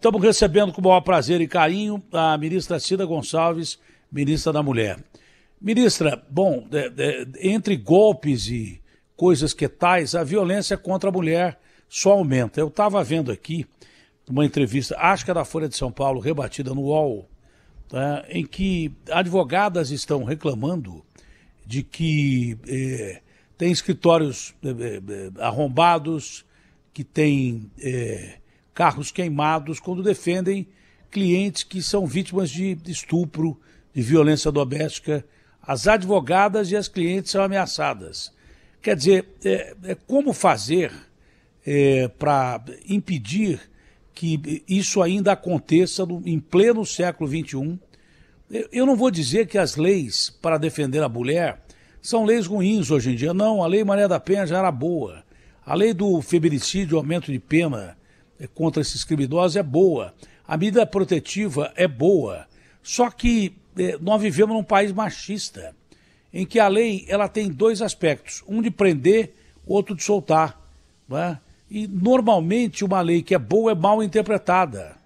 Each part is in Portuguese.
estamos recebendo com o maior prazer e carinho a ministra Cida Gonçalves, ministra da Mulher. Ministra, bom, entre golpes e coisas que tais, a violência contra a mulher só aumenta. Eu estava vendo aqui uma entrevista, acho que é da Folha de São Paulo, rebatida no UOL, em que advogadas estão reclamando de que tem escritórios arrombados, que tem carros queimados, quando defendem clientes que são vítimas de estupro, de violência doméstica. As advogadas e as clientes são ameaçadas. Quer dizer, como fazer para impedir que isso ainda aconteça em pleno século XXI? Eu não vou dizer que as leis para defender a mulher são leis ruins hoje em dia. Não, a lei Maria da Penha já era boa. A lei do feminicídio, aumento de pena contra esses criminosos é boa. A medida protetiva é boa. Só que nós vivemos num país machista, em que a lei ela tem dois aspectos, um de prender, outro de soltar. Né? E normalmente uma lei que é boa é mal interpretada.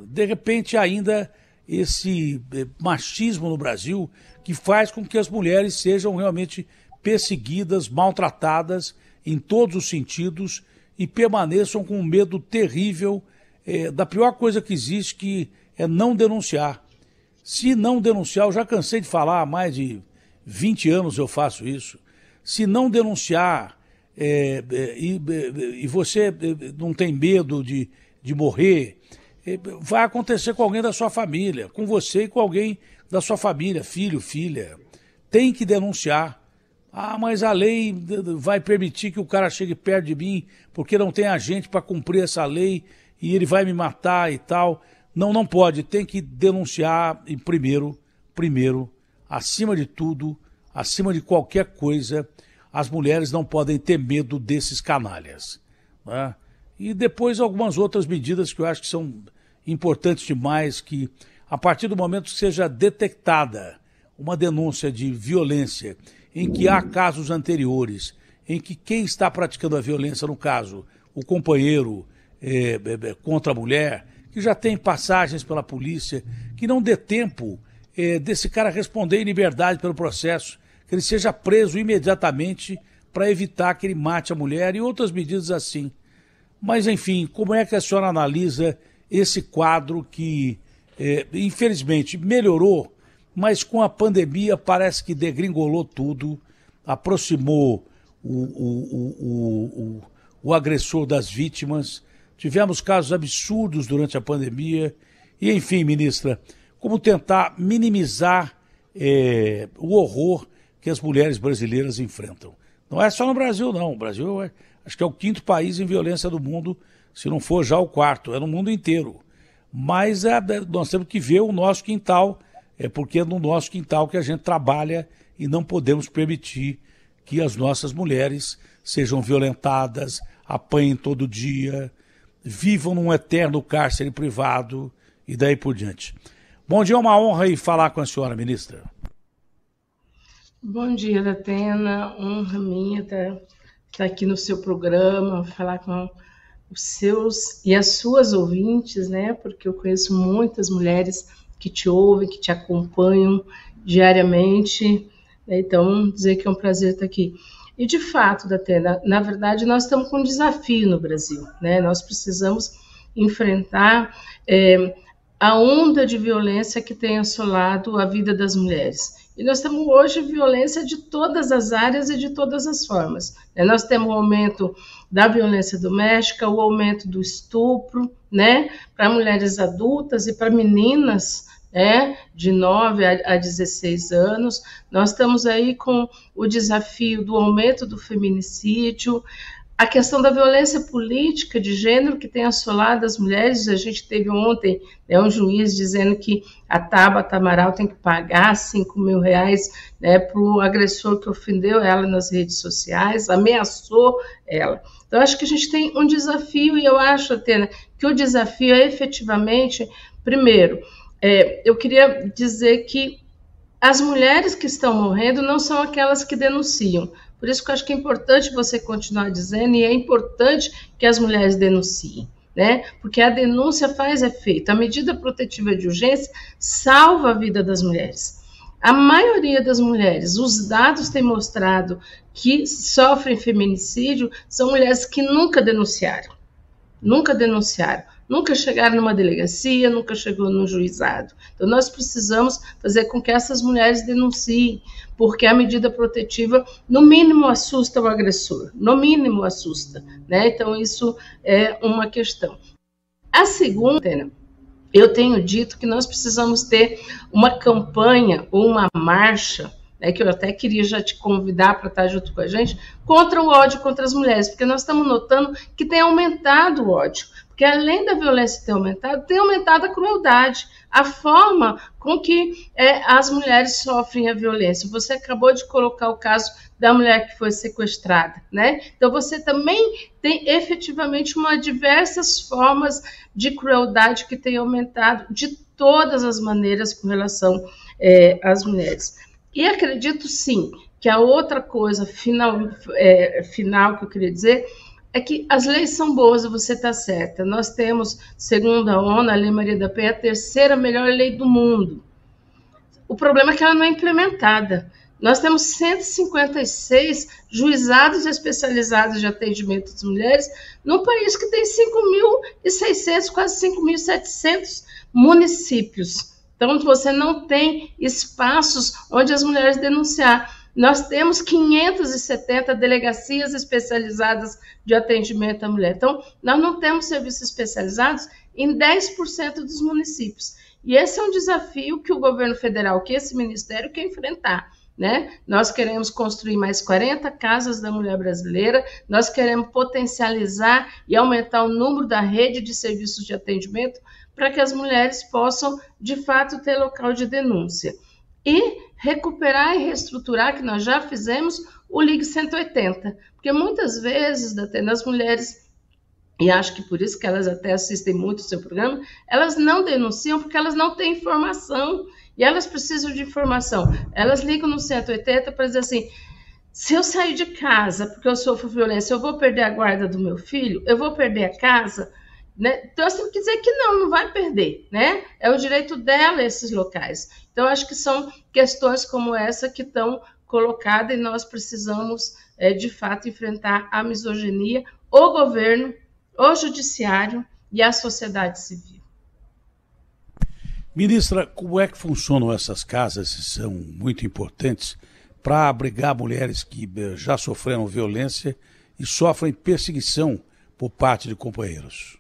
De repente ainda esse machismo no Brasil que faz com que as mulheres sejam realmente perseguidas, maltratadas em todos os sentidos e permaneçam com um medo terrível da pior coisa que existe, que é não denunciar. Se não denunciar, eu já cansei de falar, há mais de 20 anos eu faço isso, se não denunciar e você não tem medo de morrer, vai acontecer com alguém da sua família, com você e com alguém da sua família, filho, filha. Tem que denunciar. Ah, mas a lei vai permitir que o cara chegue perto de mim porque não tem agente para cumprir essa lei e ele vai me matar e tal. Não, não pode. Tem que denunciar e primeiro, acima de tudo, acima de qualquer coisa, as mulheres não podem ter medo desses canalhas. Né? E depois algumas outras medidas que eu acho que são importantes demais, que a partir do momento que seja detectada uma denúncia de violência, em que há casos anteriores, em que quem está praticando a violência, no caso, o companheiro contra a mulher, que já tem passagens pela polícia, que não dê tempo desse cara responder em liberdade pelo processo, que ele seja preso imediatamente para evitar que ele mate a mulher e outras medidas assim. Mas, enfim, como é que a senhora analisa esse quadro que, infelizmente, melhorou, mas com a pandemia parece que degringolou tudo, aproximou o agressor das vítimas. Tivemos casos absurdos durante a pandemia. E, enfim, ministra, como tentar minimizar o horror que as mulheres brasileiras enfrentam? Não é só no Brasil, não. O Brasil acho que é o 5º país em violência do mundo, se não for já o 4º, é no mundo inteiro. Mas nós temos que ver o nosso quintal, porque é no nosso quintal que a gente trabalha e não podemos permitir que as nossas mulheres sejam violentadas, apanhem todo dia, vivam num eterno cárcere privado e daí por diante. Bom dia, é uma honra ir falar com a senhora, ministra. Bom dia, Datena, honra minha estar aqui no seu programa, falar com os seus e as suas ouvintes, né? Porque eu conheço muitas mulheres que te ouvem, que te acompanham diariamente, né? Então, dizer que é um prazer estar aqui. E, de fato, Datena, na verdade, nós estamos com um desafio no Brasil, né? Nós precisamos enfrentar a onda de violência que tem assolado a vida das mulheres. E nós temos hoje violência de todas as áreas e de todas as formas. Nós temos o aumento da violência doméstica, o aumento do estupro, né, para mulheres adultas e para meninas, de 9 a 16 anos. Nós estamos aí com o desafio do aumento do feminicídio, a questão da violência política de gênero que tem assolado as mulheres. A gente teve ontem um juiz dizendo que a Tabata Amaral tem que pagar R$5.000 para o agressor que ofendeu ela nas redes sociais, ameaçou ela. Então, acho que a gente tem um desafio, e eu acho, Atena, que o desafio é efetivamente, primeiro, eu queria dizer que as mulheres que estão morrendo não são aquelas que denunciam. Por isso que eu acho que é importante você continuar dizendo, e é importante que as mulheres denunciem, né? Porque a denúncia faz efeito. A medida protetiva de urgência salva a vida das mulheres. A maioria das mulheres, os dados têm mostrado que sofrem feminicídio, são mulheres que nunca denunciaram, nunca chegaram numa delegacia, nunca chegou no juizado. Então, nós precisamos fazer com que essas mulheres denunciem, porque a medida protetiva, no mínimo, assusta o agressor, no mínimo assusta, né? Então, isso é uma questão. A segunda, eu tenho dito que nós precisamos ter uma campanha ou uma marcha, né, que eu até queria já te convidar para estar junto com a gente, contra o ódio contra as mulheres, porque nós estamos notando que tem aumentado o ódio, porque além da violência ter aumentado, tem aumentado a crueldade, a forma com que as mulheres sofrem a violência. Você acabou de colocar o caso da mulher que foi sequestrada, né? Então você também tem efetivamente diversas formas de crueldade que tem aumentado de todas as maneiras com relação às mulheres. E acredito sim que a outra coisa final que eu queria dizer é que as leis são boas e você está certa. Nós temos, segundo a ONU, a Lei Maria da Penha, a terceira melhor lei do mundo. O problema é que ela não é implementada. Nós temos 156 juizados especializados de atendimento às mulheres num país que tem 5.600, quase 5.700 municípios. Então, você não tem espaços onde as mulheres denunciar. Nós temos 570 delegacias especializadas de atendimento à mulher. Então, nós não temos serviços especializados em 10% dos municípios. E esse é um desafio que o governo federal, que esse ministério quer enfrentar, né? Nós queremos construir mais 40 casas da mulher brasileira, nós queremos potencializar e aumentar o número da rede de serviços de atendimento para que as mulheres possam, de fato, ter local de denúncia. E recuperar e reestruturar, que nós já fizemos, o Ligue 180. Porque muitas vezes, as mulheres, e acho que por isso que elas até assistem muito o seu programa, elas não denunciam porque elas não têm informação. E elas precisam de informação. Elas ligam no 180 para dizer assim, se eu sair de casa porque eu sofro violência, eu vou perder a guarda do meu filho? Eu vou perder a casa? Né? Então, nós temos que dizer que não vai perder, né? É o direito dela esses locais. Então, acho que são questões como essa que estão colocadas e nós precisamos, de fato, enfrentar a misoginia, o governo, o judiciário e a sociedade civil. Ministra, como é que funcionam essas casas? São muito importantes para abrigar mulheres que já sofreram violência e sofrem perseguição por parte de companheiros.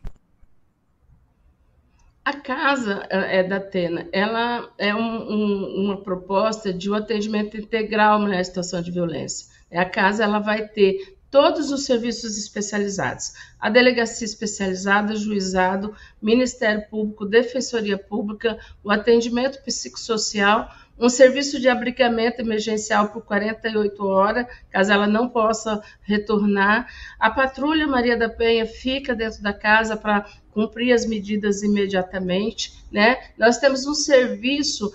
A casa da Atena, ela é uma proposta de um atendimento integral à mulher em situação de violência. A casa ela vai ter todos os serviços especializados, a delegacia especializada, juizado, Ministério Público, Defensoria Pública, o atendimento psicossocial, um serviço de abrigamento emergencial por 48 horas, caso ela não possa retornar. A Patrulha Maria da Penha fica dentro da casa para cumprir as medidas imediatamente, né? Nós temos um serviço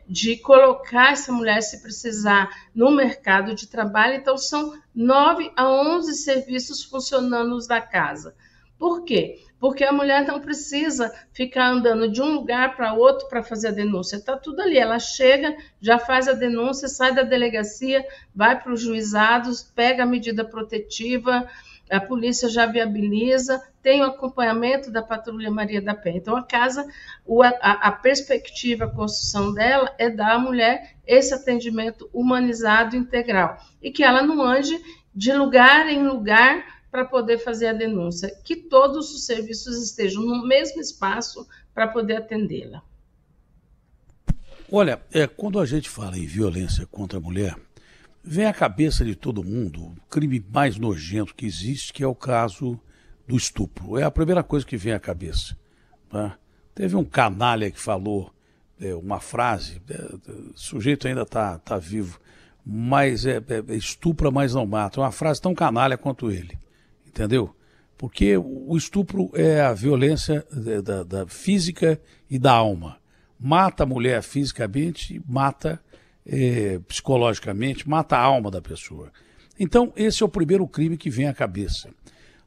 de colocar essa mulher, se precisar, no mercado de trabalho. Então, são 9 a 11 serviços funcionando na casa. Por quê? Porque a mulher não precisa ficar andando de um lugar para outro para fazer a denúncia. Está tudo ali. Ela chega, já faz a denúncia, sai da delegacia, vai para os juizados, pega a medida protetiva, a polícia já viabiliza, tem o acompanhamento da Patrulha Maria da Penha. Então, a casa, a perspectiva, a construção dela é dar à mulher esse atendimento humanizado integral e que ela não ande de lugar em lugar para poder fazer a denúncia, que todos os serviços estejam no mesmo espaço para poder atendê-la. Olha, quando a gente fala em violência contra a mulher, vem à cabeça de todo mundo o crime mais nojento que existe, que é o caso do estupro. É a primeira coisa que vem à cabeça. Tá? Teve um canalha que falou uma frase, o sujeito ainda está vivo, mas estupra, mas não mata. É uma frase tão canalha quanto ele. Entendeu? Porque o estupro é a violência da física e da alma. Mata a mulher fisicamente, mata psicologicamente, mata a alma da pessoa. Então, esse é o primeiro crime que vem à cabeça.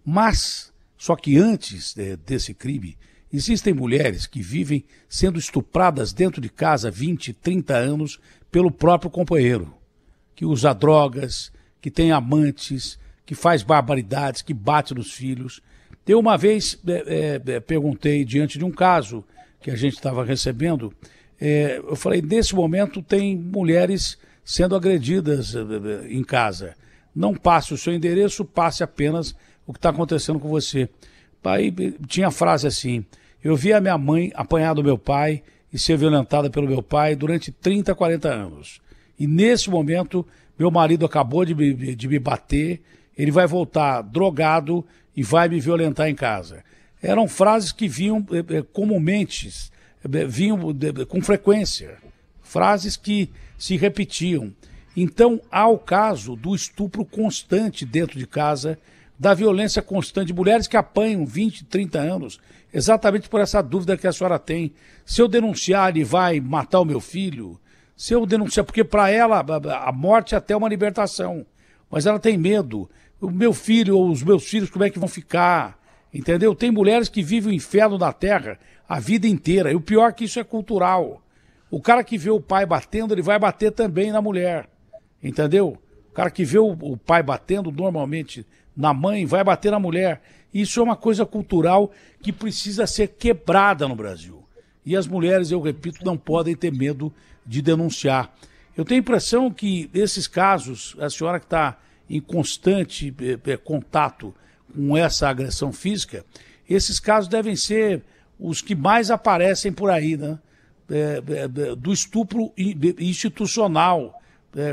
Mas Só que antes desse crime, existem mulheres que vivem sendo estupradas dentro de casa há 20, 30 anos pelo próprio companheiro, que usa drogas, que tem amantes, que faz barbaridades, que bate nos filhos. Eu uma vez perguntei, diante de um caso que a gente estava recebendo, eu falei, nesse momento tem mulheres sendo agredidas em casa. Não passe o seu endereço, passe apenas o que está acontecendo com você. Aí tinha a frase assim, eu vi a minha mãe apanhar do meu pai e ser violentada pelo meu pai durante 30, 40 anos. E nesse momento, meu marido acabou de me bater, ele vai voltar drogado e vai me violentar em casa. Eram frases que vinham comumente, vinham com frequência, frases que se repetiam. Então, há o caso do estupro constante dentro de casa, da violência constante de mulheres que apanham 20, 30 anos, exatamente por essa dúvida que a senhora tem. Se eu denunciar, ele vai matar o meu filho? Se eu denunciar, porque para ela a morte é até uma libertação, mas ela tem medo. O meu filho ou os meus filhos, como é que vão ficar? Entendeu? Tem mulheres que vivem o inferno na terra a vida inteira. E o pior é que isso é cultural. O cara que vê o pai batendo, ele vai bater também na mulher. Entendeu? O cara que vê o pai batendo normalmente na mãe, vai bater na mulher. Isso é uma coisa cultural que precisa ser quebrada no Brasil. E as mulheres, eu repito, não podem ter medo de denunciar. Eu tenho a impressão que esses casos, a senhora que está em constante contato com essa agressão física, esses casos devem ser os que mais aparecem por aí, né? Do estupro institucional,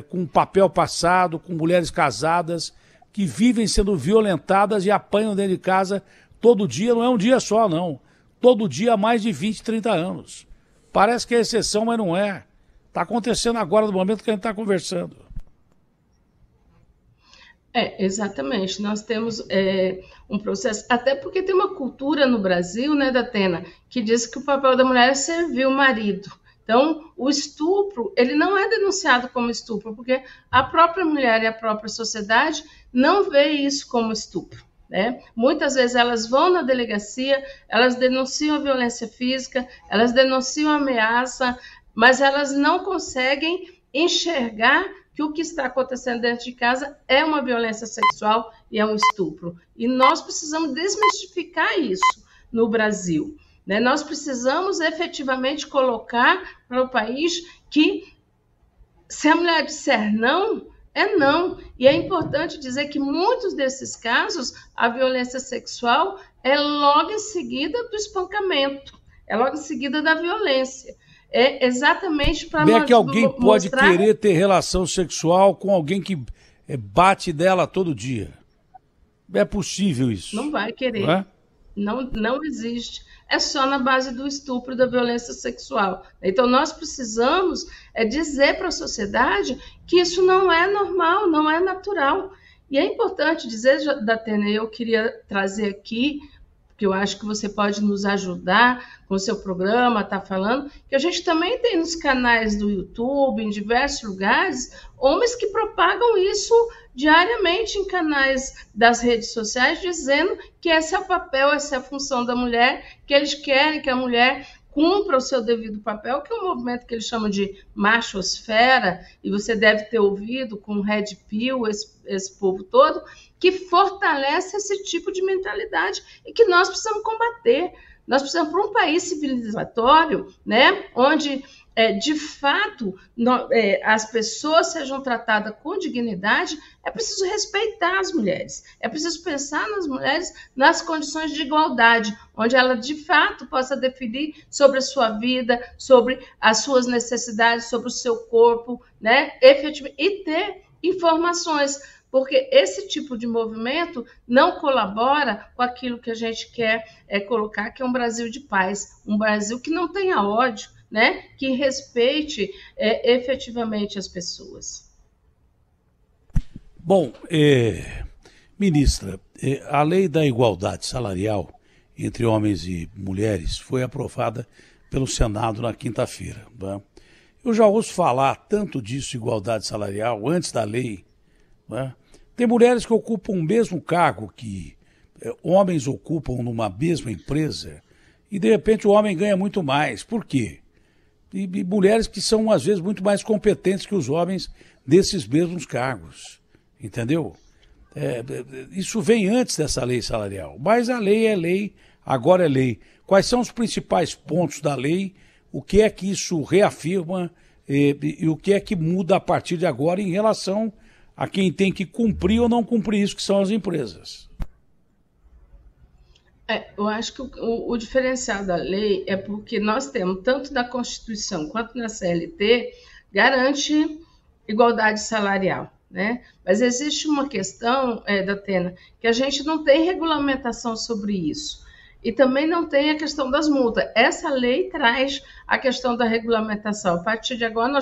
com papel passado, com mulheres casadas que vivem sendo violentadas e apanham dentro de casa todo dia, não é um dia só, não. Todo dia há mais de 20, 30 anos. Parece que é exceção, mas não é. Está acontecendo agora, no momento que a gente está conversando. Exatamente. Nós temos um processo, até porque tem uma cultura no Brasil, né, Datena, que diz que o papel da mulher é servir o marido. Então, o estupro, ele não é denunciado como estupro, porque a própria mulher e a própria sociedade não vê isso como estupro, né? Muitas vezes elas vão na delegacia, elas denunciam a violência física, elas denunciam a ameaça, mas elas não conseguem enxergar que o que está acontecendo dentro de casa é uma violência sexual e é um estupro. E nós precisamos desmistificar isso no Brasil, né? Nós precisamos efetivamente colocar para o país que se a mulher disser não, é não. E é importante dizer que muitos desses casos, a violência sexual é logo em seguida do espancamento, é logo em seguida da violência. É exatamente para mostrar... que alguém pode querer ter relação sexual com alguém que bate dela todo dia. É possível isso? Não vai querer. Não existe. É só na base do estupro, da violência sexual. Então, nós precisamos dizer para a sociedade que isso não é normal, não é natural. E é importante dizer, Datena, eu queria trazer aqui, que eu acho que você pode nos ajudar com o seu programa, tá falando, que a gente também tem nos canais do YouTube, em diversos lugares, homens que propagam isso diariamente em canais das redes sociais, dizendo que esse é o papel, essa é a função da mulher, que eles querem que a mulher cumpra o seu devido papel, que é um movimento que eles chamam de machosfera, e você deve ter ouvido com o Red Pill, esse povo todo, que fortalece esse tipo de mentalidade e que nós precisamos combater. Nós precisamos para um país civilizatório, né, onde, de fato, as pessoas sejam tratadas com dignidade, é preciso respeitar as mulheres, é preciso pensar nas mulheres nas condições de igualdade, onde ela, de fato, possa definir sobre a sua vida, sobre as suas necessidades, sobre o seu corpo, né, efetivamente, e ter informações, porque esse tipo de movimento não colabora com aquilo que a gente quer colocar, que é um Brasil de paz, um Brasil que não tenha ódio, né? Que respeite efetivamente as pessoas. Bom, ministra, a lei da igualdade salarial entre homens e mulheres foi aprovada pelo Senado na quinta-feira. Né? Eu já ouço falar tanto disso, igualdade salarial, antes da lei. Né? Tem mulheres que ocupam o mesmo cargo que homens ocupam numa mesma empresa e, de repente, o homem ganha muito mais. Por quê? E mulheres que são, às vezes, muito mais competentes que os homens desses mesmos cargos. Entendeu? Isso vem antes dessa lei salarial. Mas a lei é lei, agora é lei. Quais são os principais pontos da lei? O que é que isso reafirma e o que é que muda a partir de agora em relação a quem tem que cumprir ou não cumprir isso, que são as empresas? Eu acho que o diferencial da lei é porque nós temos, tanto na Constituição quanto na CLT, garante igualdade salarial, né? Mas existe uma questão, Datena, que a gente não tem regulamentação sobre isso. E também não tem a questão das multas. Essa lei traz a questão da regulamentação. A partir de agora,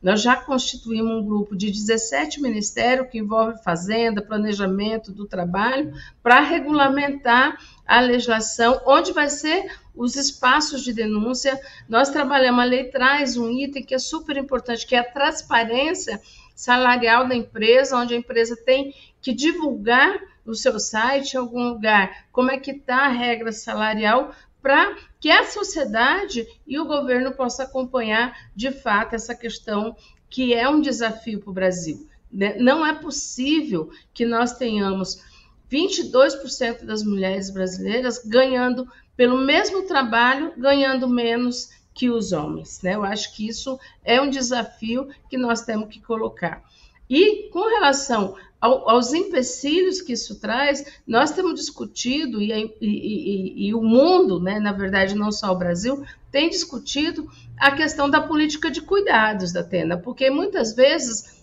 nós já constituímos um grupo de 17 ministérios que envolve fazenda, planejamento do trabalho, para regulamentar a legislação, onde vai ser os espaços de denúncia. Nós trabalhamos, a lei traz um item que é super importante, que é a transparência salarial da empresa, onde a empresa tem que divulgar no seu site, em algum lugar, como é que está a regra salarial, para que a sociedade e o governo possam acompanhar, de fato, essa questão que é um desafio para o Brasil. Não é possível que nós tenhamos 22% das mulheres brasileiras ganhando, pelo mesmo trabalho, ganhando menos que os homens, né? Eu acho que isso é um desafio que nós temos que colocar. E com relação aos empecilhos que isso traz, nós temos discutido, e o mundo, né, na verdade, não só o Brasil, tem discutido a questão da política de cuidados, Datena, porque muitas vezes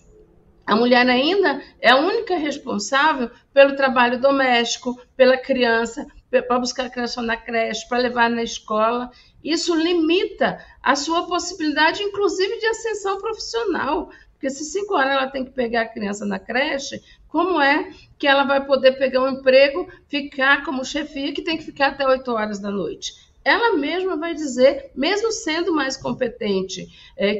a mulher ainda é a única responsável pelo trabalho doméstico, pela criança, para buscar a criança na creche, para levar na escola. Isso limita a sua possibilidade, inclusive, de ascensão profissional. Porque se 5 horas ela tem que pegar a criança na creche, como é que ela vai poder pegar um emprego, ficar como chefia, que tem que ficar até 8 horas da noite? Ela mesma vai dizer, mesmo sendo mais competente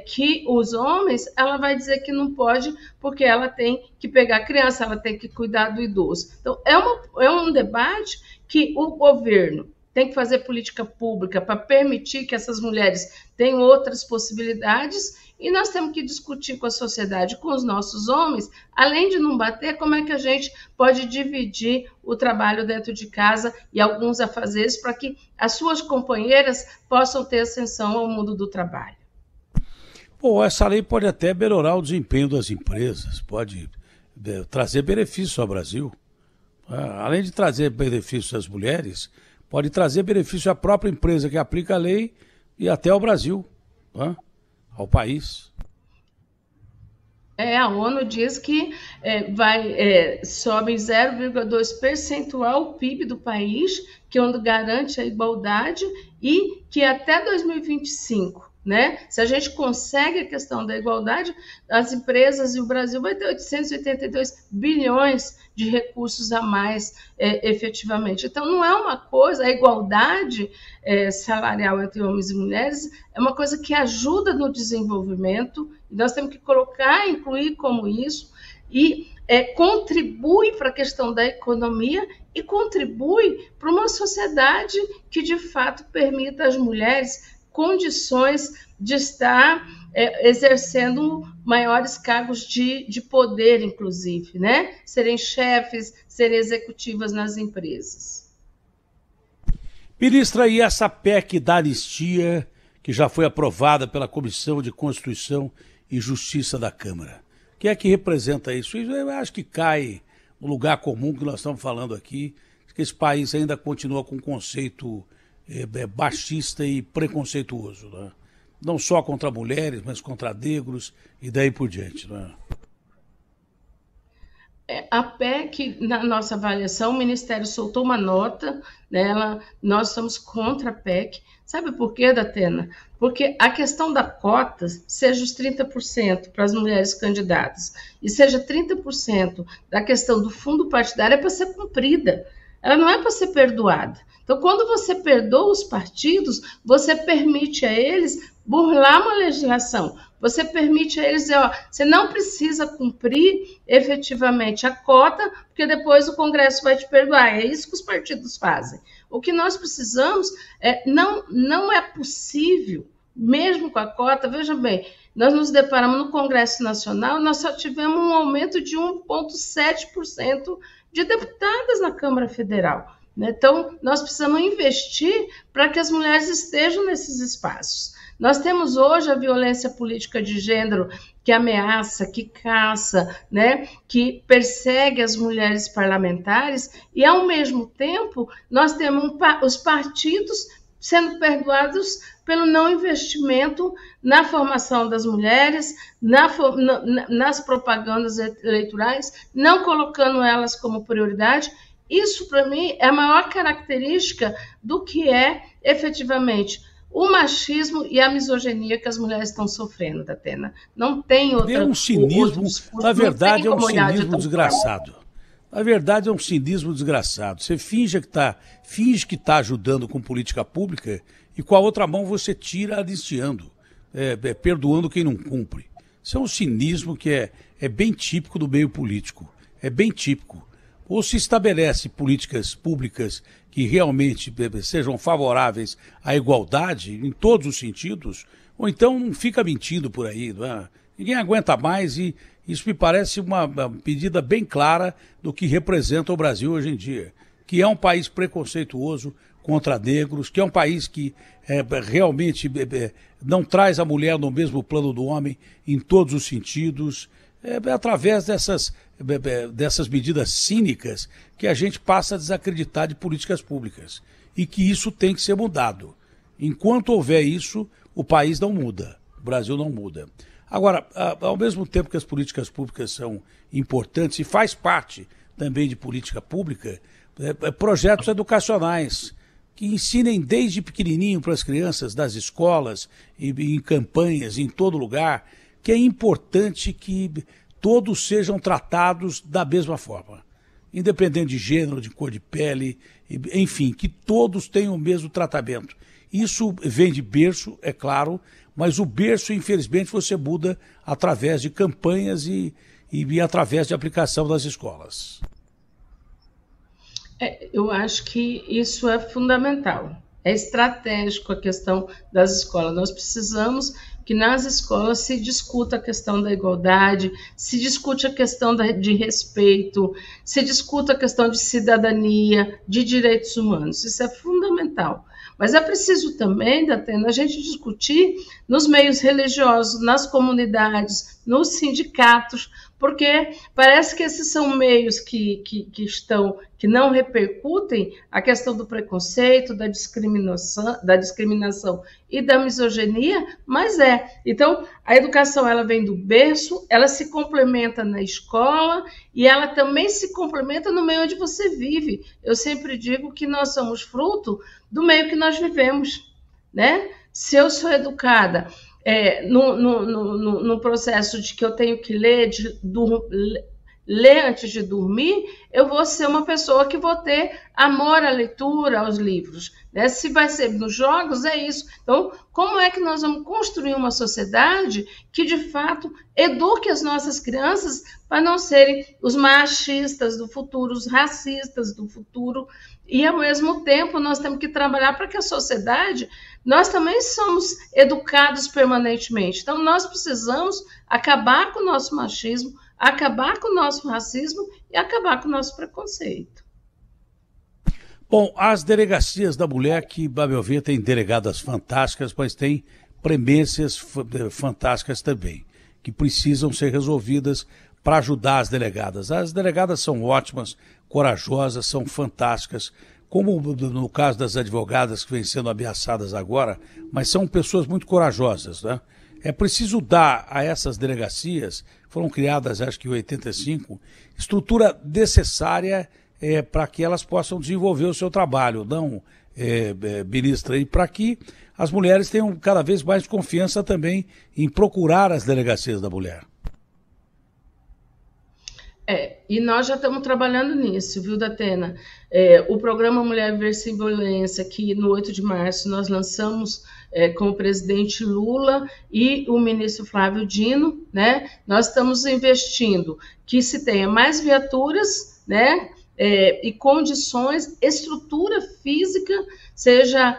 que os homens, ela vai dizer que não pode, porque ela tem que pegar a criança, ela tem que cuidar do idoso. Então, é um debate que o governo tem que fazer política pública para permitir que essas mulheres tenham outras possibilidades, e nós temos que discutir com a sociedade, com os nossos homens, além de não bater, como é que a gente pode dividir o trabalho dentro de casa e alguns afazeres para que as suas companheiras possam ter ascensão ao mundo do trabalho. Bom, essa lei pode até melhorar o desempenho das empresas, pode trazer benefícios ao Brasil. Além de trazer benefícios às mulheres, pode trazer benefício à própria empresa que aplica a lei e até ao Brasil, ao país. A ONU diz que sobe 0,2 percentual o PIB do país, que é onde garante a igualdade, e que até 2025, né, se a gente consegue a questão da igualdade, as empresas e o Brasil vai ter 882 bilhões de recursos a mais efetivamente. Então, não é uma coisa, a igualdade salarial entre homens e mulheres é uma coisa que ajuda no desenvolvimento, e nós temos que colocar, incluir como isso, e contribui para a questão da economia e contribui para uma sociedade que, de fato, permita às mulheres condições de estar exercendo maiores cargos de poder, inclusive, né? Serem chefes, serem executivas nas empresas. Ministra, e essa PEC da anistia, que já foi aprovada pela Comissão de Constituição e Justiça da Câmara, o que é que representa isso? Eu acho que cai no lugar comum que nós estamos falando aqui, que esse país ainda continua com um conceito baixista e preconceituoso, né? Não só contra mulheres, mas contra negros e daí por diante, né? A PEC, na nossa avaliação, o Ministério soltou uma nota nela, nós somos contra a PEC. Sabe por quê, Datena? Porque a questão da cota, seja os 30% para as mulheres candidatas e seja 30% da questão do fundo partidário, é para ser cumprida. Ela não é para ser perdoada. Então, quando você perdoa os partidos, você permite a eles burlar uma legislação. Você permite a eles dizer, ó, você não precisa cumprir efetivamente a cota, porque depois o Congresso vai te perdoar. É isso que os partidos fazem. O que nós precisamos não é possível, mesmo com a cota, veja bem, nós nos deparamos no Congresso Nacional, nós só tivemos um aumento de 1,7% de deputadas na Câmara Federal. Então, nós precisamos investir para que as mulheres estejam nesses espaços. Nós temos hoje a violência política de gênero que ameaça, que caça, né, que persegue as mulheres parlamentares e, ao mesmo tempo, nós temos os partidos sendo perdoados pelo não investimento na formação das mulheres, nas propagandas eleitorais, não colocando elas como prioridade. Isso, para mim, é a maior característica do que é, efetivamente, o machismo e a misoginia que as mulheres estão sofrendo, Datena. Não tem outra... É um cinismo, na verdade, é um cinismo desgraçado. Na verdade, é um cinismo desgraçado. Você finge que está ajudando com política pública e com a outra mão você tira anistiando, perdoando quem não cumpre. Isso é um cinismo que é bem típico do meio político. É bem típico. Ou se estabelece políticas públicas que realmente sejam favoráveis à igualdade em todos os sentidos, ou então não fica mentindo por aí. Não é? Ninguém aguenta mais e isso me parece uma medida bem clara do que representa o Brasil hoje em dia, que é um país preconceituoso contra negros, que é um país que realmente não traz a mulher no mesmo plano do homem em todos os sentidos. É através dessas medidas cínicas que a gente passa a desacreditar de políticas públicas e que isso tem que ser mudado. Enquanto houver isso, o país não muda, o Brasil não muda. Agora, ao mesmo tempo que as políticas públicas são importantes e faz parte também de política pública, projetos educacionais que ensinem desde pequenininho para as crianças das escolas e em campanhas em todo lugar, que é importante que todos sejam tratados da mesma forma, independente de gênero, de cor de pele, enfim, que todos tenham o mesmo tratamento. Isso vem de berço, é claro, mas o berço, infelizmente, você muda através de campanhas e através de aplicação das escolas. Eu acho que isso é fundamental. É estratégico a questão das escolas. Nós precisamos que nas escolas se discuta a questão da igualdade, se discute a questão de respeito, se discuta a questão de cidadania, de direitos humanos. Isso é fundamental. Mas é preciso também, Datena, a gente discutir nos meios religiosos, nas comunidades, nos sindicatos, porque parece que esses são meios que não repercutem a questão do preconceito, da discriminação e da misoginia, mas Então, a educação ela vem do berço, ela se complementa na escola e ela também se complementa no meio onde você vive. Eu sempre digo que nós somos fruto do meio que nós vivemos, né? Se eu sou educada no processo de que eu tenho que ler antes de dormir, eu vou ser uma pessoa que vou ter amor à leitura, aos livros. Né? Se vai ser nos jogos, é isso. Então, como é que nós vamos construir uma sociedade que, de fato, eduque as nossas crianças para não serem os machistas do futuro, os racistas do futuro, e, ao mesmo tempo, nós temos que trabalhar para que a sociedade, nós também somos educados permanentemente. Então, nós precisamos acabar com o nosso machismo, acabar com o nosso racismo e acabar com o nosso preconceito. Bom, as delegacias da mulher, que, a meu ver, tem delegadas fantásticas, mas tem premências fantásticas também, que precisam ser resolvidas para ajudar as delegadas. As delegadas são ótimas, corajosas, são fantásticas, como no caso das advogadas que vêm sendo ameaçadas agora, mas são pessoas muito corajosas, né? É preciso dar a essas delegacias, foram criadas acho que em 85, estrutura necessária para que elas possam desenvolver o seu trabalho, não, ministra, e para que as mulheres tenham cada vez mais confiança também em procurar as delegacias da mulher. E nós já estamos trabalhando nisso, viu, Datena? O programa Mulher Viver Sem Violência, que no 8 de março nós lançamos com o presidente Lula e o ministro Flávio Dino, né? Nós estamos investindo que se tenha mais viaturas, né? E condições, estrutura física, seja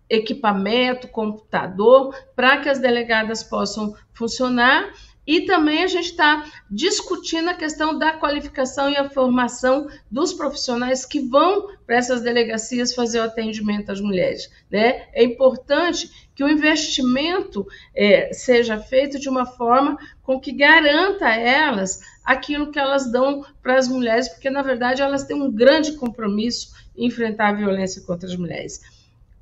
equipamento, computador, para que as delegadas possam funcionar. E também a gente está discutindo a questão da qualificação e a formação dos profissionais que vão para essas delegacias fazer o atendimento às mulheres, né? É importante que o investimento seja feito de uma forma com que garanta a elas aquilo que elas dão para as mulheres, porque, na verdade, elas têm um grande compromisso em enfrentar a violência contra as mulheres.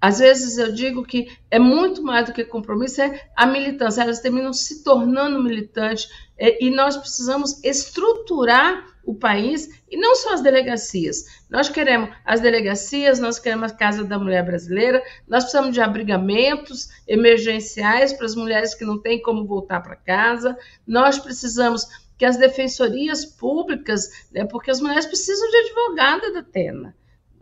Às vezes eu digo que é muito mais do que compromisso, é a militância. Elas terminam se tornando militantes e nós precisamos estruturar o país e não só as delegacias. Nós queremos as delegacias, nós queremos a Casa da Mulher Brasileira, nós precisamos de abrigamentos emergenciais para as mulheres que não têm como voltar para casa, nós precisamos que as defensorias públicas, né, porque as mulheres precisam de advogada, Datena.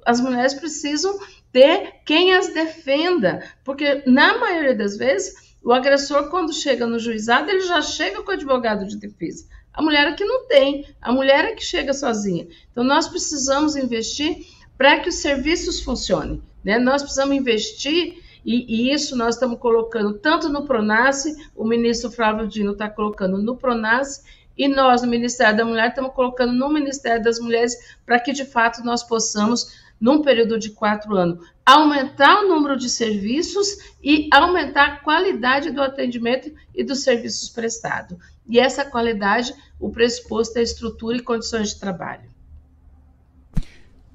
As mulheres precisam ter quem as defenda, porque na maioria das vezes o agressor, quando chega no juizado, ele já chega com o advogado de defesa. A mulher é que não tem, a mulher é que chega sozinha. Então nós precisamos investir para que os serviços funcionem, né? Nós precisamos investir e isso nós estamos colocando tanto no Pronace, o ministro Flávio Dino está colocando no Pronace, e nós, no Ministério da Mulher, estamos colocando no Ministério das Mulheres para que, de fato, nós possamos, num período de 4 anos, aumentar o número de serviços e aumentar a qualidade do atendimento e dos serviços prestados. E essa qualidade, o pressuposto é estrutura e condições de trabalho.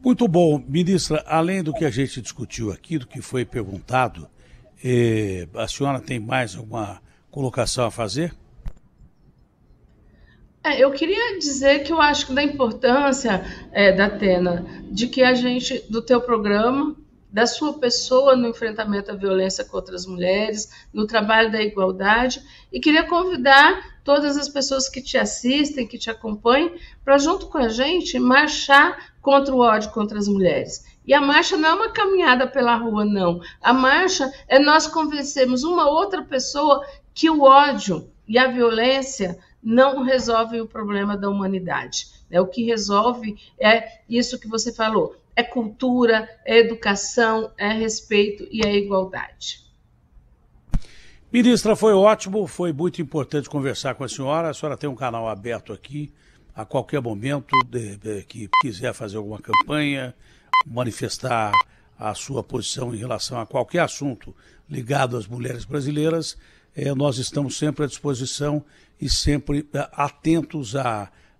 Muito bom, ministra. Além do que a gente discutiu aqui, do que foi perguntado, a senhora tem mais alguma colocação a fazer? Eu queria dizer que eu acho que da importância, Datena, de que a gente, do teu programa, da sua pessoa no enfrentamento à violência contra as mulheres, no trabalho da igualdade, e queria convidar todas as pessoas que te assistem, que te acompanhem, para junto com a gente marchar contra o ódio contra as mulheres. E a marcha não é uma caminhada pela rua, não. A marcha é nós convencermos uma outra pessoa que o ódio e a violência não resolvem o problema da humanidade. O que resolve é isso que você falou, é cultura, é educação, é respeito e é igualdade. Ministra, foi ótimo, foi muito importante conversar com a senhora tem um canal aberto aqui, a qualquer momento que quiser fazer alguma campanha, manifestar a sua posição em relação a qualquer assunto ligado às mulheres brasileiras, nós estamos sempre à disposição e sempre atentos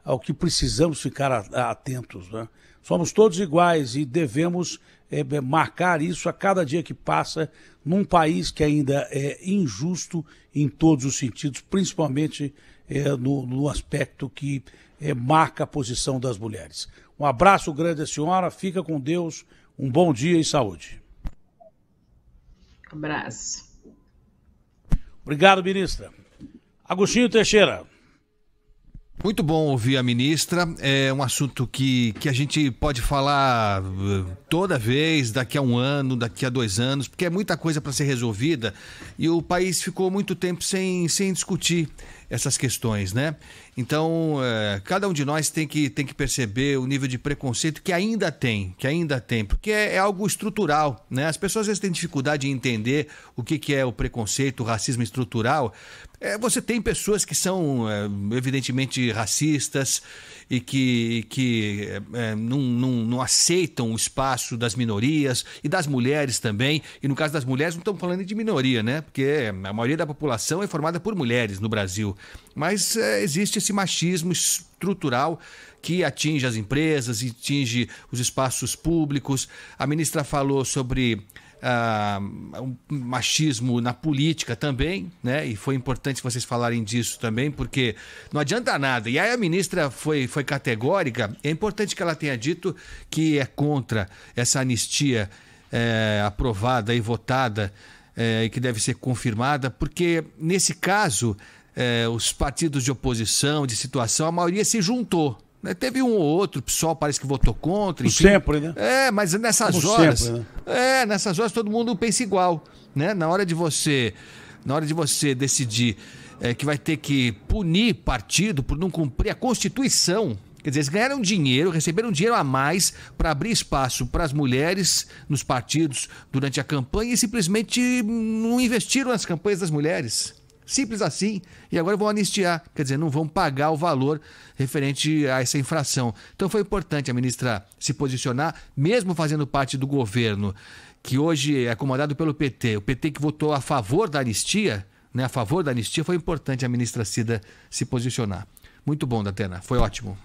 ao que precisamos ficar atentos, né? Somos todos iguais e devemos marcar isso a cada dia que passa num país que ainda é injusto em todos os sentidos, principalmente no aspecto que marca a posição das mulheres. Um abraço grande à senhora, fica com Deus, um bom dia e saúde. Abraço. Obrigado, ministra. Agostinho Teixeira. Muito bom ouvir a ministra, é um assunto que a gente pode falar toda vez, daqui a 1 ano, daqui a 2 anos, porque é muita coisa para ser resolvida e o país ficou muito tempo sem discutir essas questões, né? Então, cada um de nós tem que perceber o nível de preconceito que ainda tem, porque é algo estrutural, né? As pessoas às vezes têm dificuldade em entender o que é o preconceito, o racismo estrutural. Você tem pessoas que são evidentemente racistas e que não aceitam o espaço das minorias e das mulheres também. E no caso das mulheres não estamos falando de minoria, né? Porque a maioria da população é formada por mulheres no Brasil. Mas existe esse machismo estrutural que atinge as empresas, atinge os espaços públicos. A ministra falou sobre o machismo na política também, né? E foi importante vocês falarem disso também, porque não adianta nada. E aí a ministra foi categórica. É importante que ela tenha dito que é contra essa anistia aprovada e votada e que deve ser confirmada, porque nesse caso os partidos de oposição, de situação, a maioria se juntou. Né? Teve um ou outro, o pessoal parece que votou contra. Enfim. Sempre, né? Mas nessas Como horas. sempre, né? Nessas horas todo mundo pensa igual. Né? Na hora de você decidir que vai ter que punir partido por não cumprir a Constituição. Quer dizer, eles ganharam dinheiro, receberam dinheiro a mais para abrir espaço para as mulheres nos partidos durante a campanha e simplesmente não investiram nas campanhas das mulheres. Simples assim. E agora vão anistiar. Quer dizer, não vão pagar o valor referente a essa infração. Então foi importante a ministra se posicionar, mesmo fazendo parte do governo, que hoje é comandado pelo PT. O PT que votou a favor da anistia, né, a favor da anistia, foi importante a ministra Cida se posicionar. Muito bom, Datena. Foi ótimo.